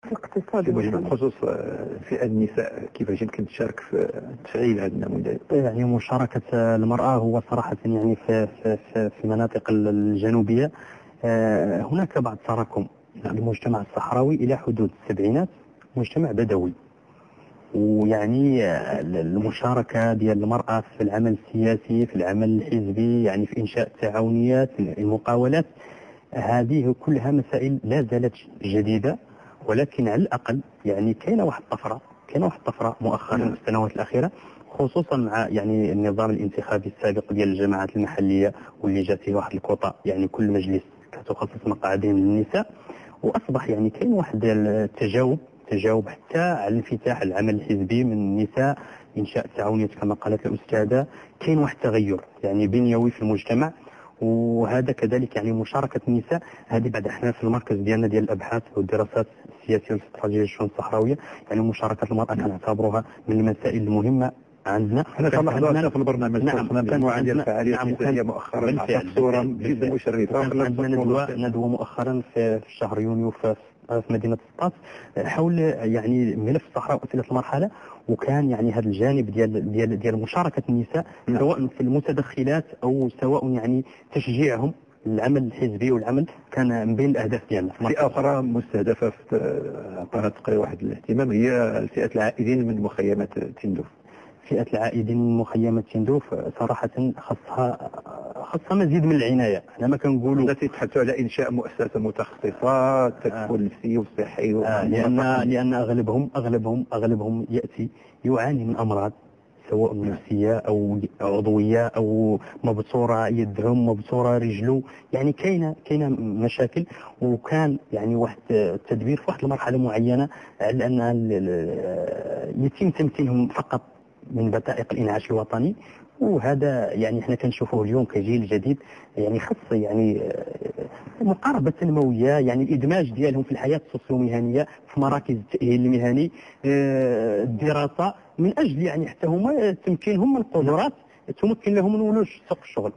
الاقتصادي بخصوص فئة النساء كيفاش يمكن تشارك في تفعيل هذا النموذج؟ يعني مشاركة المرأة هو صراحة يعني في المناطق الجنوبية هناك بعض تراكم. المجتمع الصحراوي إلى حدود السبعينات مجتمع بدوي، ويعني المشاركة ديال المرأة في العمل السياسي، في العمل الحزبي، يعني في إنشاء التعاونيات، المقاولات، هذه كلها مسائل لا زالت جديدة، ولكن على الأقل يعني كاينة واحد الطفرة مؤخرا في السنوات الأخيرة، خصوصا مع يعني النظام الانتخابي السابق ديال الجماعات المحلية، واللي جات فيه واحد الكوطة، يعني كل مجلس كتخصص مقاعدين للنساء، وأصبح يعني كاين واحد التجاوب حتى على انفتاح العمل الحزبي من النساء، إنشاء التعاونيات كما قالت الأستاذة، كاين واحد التغير يعني بنيوي في المجتمع. وهذا كذلك يعني مشاركة النساء هذه بعد احنا في المركز ديالنا ديال الابحاث والدراسات السياسيه والاستراتيجيه للشؤون الصحراويه، يعني مشاركه المراه كنعتبروها من المسائل المهمه عندنا. احنا تلاحظوا في البرنامج شفنا مجموعه ديال الفعاليات السياسيه مؤخرا عطت صوره جدا مشرفه. عندنا ندوه مؤخرا في شهر يونيو في مدينه سطات حول يعني ملف الصحراء واسئله المرحله، وكان يعني هذا الجانب ديال مشاركه النساء سواء في المتدخلات او سواء يعني تشجيعهم العمل الحزبي والعمل كان من بين الاهداف ديالنا. فئه اخرى مستهدفه عطاها تقريبا واحد الاهتمام هي فئه العائدين من مخيمات تندوف. فئة العائدين من مخيمات تندوف صراحة خاصها مزيد من العناية. احنا ما كنقولوا التي تحث على إنشاء مؤسسة متخصصة التكفل النفسي والصحي لأن أغلبهم يأتي يعاني من أمراض سواء نفسية أو عضوية أو مبتورة يدهم مبتورة رجله، يعني كاينة مشاكل. وكان يعني واحد التدبير في واحد المرحلة معينة على أن يتم تمكينهم فقط من بطائق الإنعاش الوطني، وهذا يعني احنا كنشوفوه اليوم كجيل جديد يعني خاص يعني مقاربة تنموية، يعني الإدماج ديالهم في الحياة السوسيومهنية في مراكز التأهيل المهني، الدراسة، من أجل يعني حتى هما تمكينهم من قدرات تمكن لهم من ولوج سوق الشغل.